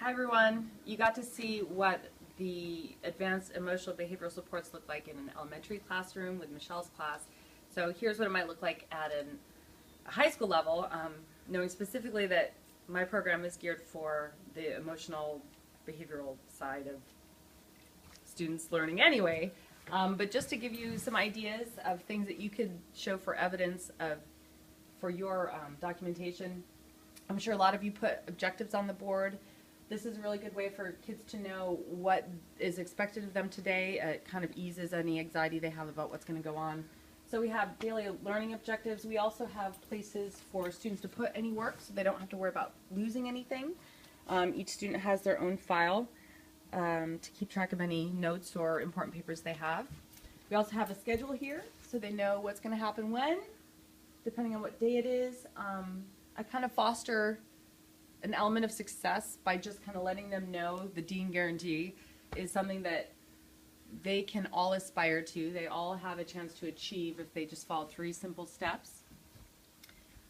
Hi everyone. You got to see what the advanced emotional behavioral supports look like in an elementary classroom with Michelle's class. So here's what it might look like at a high school level, knowing specifically that my program is geared for the emotional behavioral side of students learning anyway. But just to give you some ideas of things that you could show for evidence of for your documentation. I'm sure a lot of you put objectives on the board. This is a really good way for kids to know what is expected of them today. It kind of eases any anxiety they have about what's going to go on. So we have daily learning objectives. We also have places for students to put any work so they don't have to worry about losing anything. Each student has their own file to keep track of any notes or important papers they have. We also have a schedule here so they know what's going to happen when, depending on what day it is. I kind of foster an element of success by just kind of letting them know the Dean Guarantee is something that they can all aspire to. They all have a chance to achieve if they just follow 3 simple steps.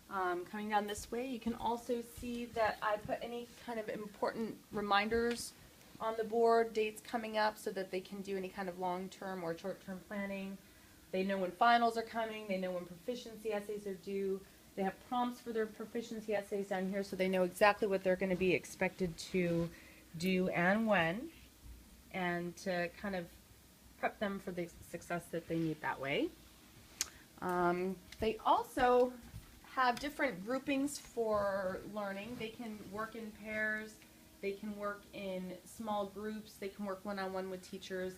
Coming down this way, you can also see that I put any kind of important reminders on the board, dates coming up so that they can do any kind of long-term or short-term planning. They know when finals are coming, they know when proficiency essays are due. They have prompts for their proficiency essays down here so they know exactly what they're going to be expected to do and when, and to kind of prep them for the success that they need that way. They also have different groupings for learning. They can work in pairs, they can work in small groups, they can work one-on-one with teachers.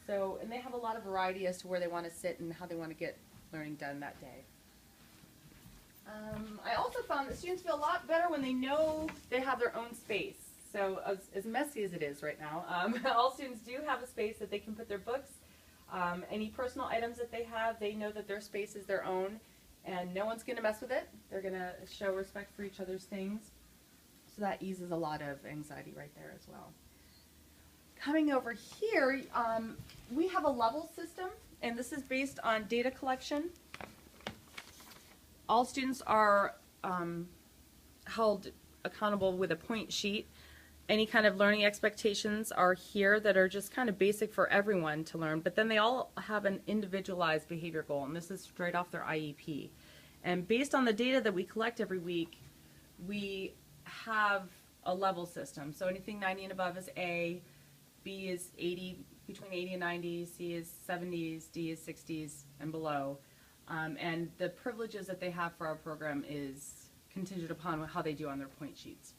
So, and they have a lot of variety as to where they want to sit and how they want to get learning done that day. I also found that students feel a lot better when they know they have their own space. So as messy as it is right now, all students do have a space that they can put their books, any personal items that they have, they know that their space is their own and no one's going to mess with it. They're going to show respect for each other's things. So that eases a lot of anxiety right there as well. Coming over here, we have a level system, and this is based on data collection. All students are held accountable with a point sheet. Any kind of learning expectations are here that are just kind of basic for everyone to learn, but then they all have an individualized behavior goal, and this is straight off their IEP. And based on the data that we collect every week, we have a level system. So anything 90 and above is A, B is 80, between 80 and 90, C is 70s, D is 60s and below. And the privileges that they have for our program is contingent upon how they do on their point sheets.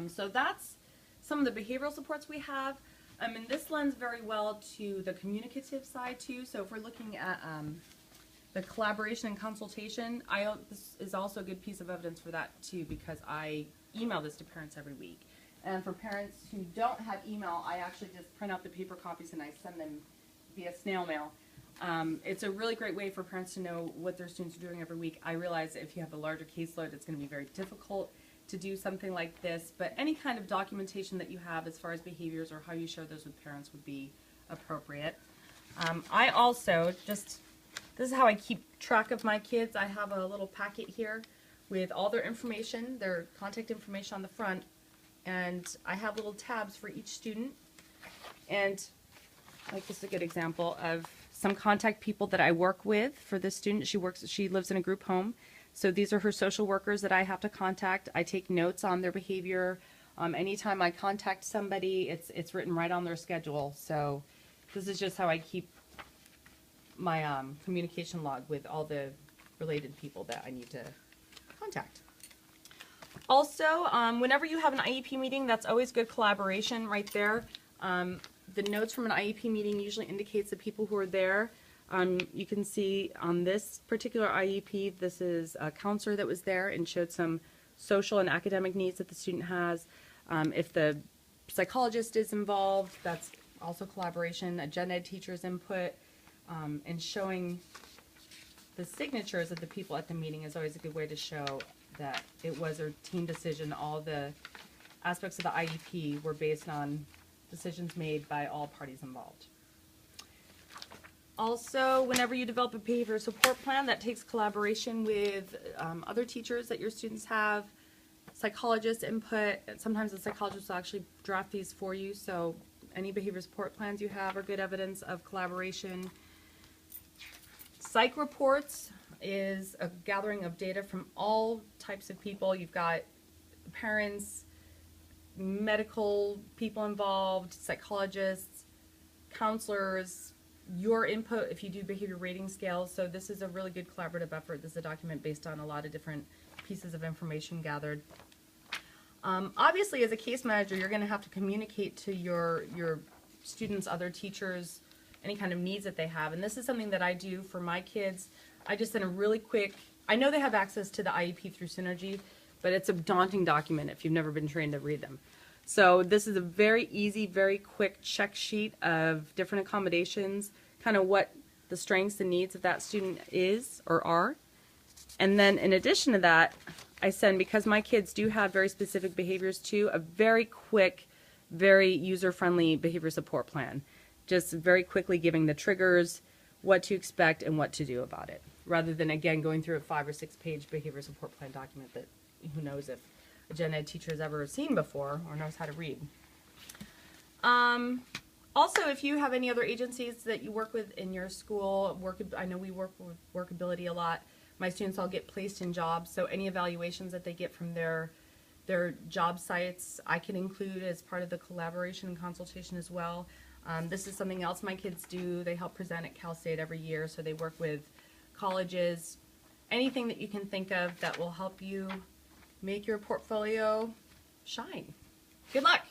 So that's some of the behavioral supports we have. And this lends very well to the communicative side too. So if we're looking at the collaboration and consultation, this is also a good piece of evidence for that too, because I email this to parents every week. And for parents who don't have email, I actually just print out the paper copies and I send them via snail mail. It's a really great way for parents to know what their students are doing every week. I realize that if you have a larger caseload, it's going to be very difficult to do something like this, but any kind of documentation that you have as far as behaviors or how you share those with parents would be appropriate. I also this is how I keep track of my kids. I have a little packet here with all their information, their contact information on the front, and I have little tabs for each student. And like this is a good example of some contact people that I work with for this student. She lives in a group home. So these are her social workers that I have to contact. I take notes on their behavior. Anytime I contact somebody, it's written right on their schedule. So this is just how I keep my communication log with all the related people that I need to contact. Also, whenever you have an IEP meeting, that's always good collaboration right there. The notes from an IEP meeting usually indicates the people who are there. You can see on this particular IEP, this is a counselor that was there and showed some social and academic needs that the student has. If the psychologist is involved, that's also collaboration. A gen ed teacher's input, and showing the signatures of the people at the meeting is always a good way to show that it was a team decision. All the aspects of the IEP were based on decisions made by all parties involved. Also, whenever you develop a behavior support plan, that takes collaboration with other teachers that your students have, psychologist input. Sometimes the psychologist will actually draft these for you, so any behavior support plans you have are good evidence of collaboration. Psych reports is a gathering of data from all types of people. You've got parents, medical people involved, psychologists, counselors, your input if you do behavior rating scales. So this is a really good collaborative effort. This is a document based on a lot of different pieces of information gathered. Obviously, as a case manager, you're going to have to communicate to your students, other teachers, any kind of needs that they have. And this is something that I do for my kids. I just send a really quick, I know they have access to the IEP through Synergy, but it's a daunting document if you've never been trained to read them. So this is a very easy, very quick check sheet of different accommodations, kind of what the strengths and needs of that student is or are. And then in addition to that, I send, because my kids do have very specific behaviors too, a very quick, very user-friendly behavior support plan. Just very quickly giving the triggers, what to expect, and what to do about it. Rather than, again, going through a 5 or 6 page behavior support plan document that who knows if a gen ed teacher has ever seen before or knows how to read. Also, if you have any other agencies that you work with in your school, I know we work with Workability a lot. My students all get placed in jobs, so any evaluations that they get from their job sites, I can include as part of the collaboration and consultation as well. This is something else my kids do. They help present at Cal State every year, so they work with colleges. Anything that you can think of that will help you make your portfolio shine. Good luck!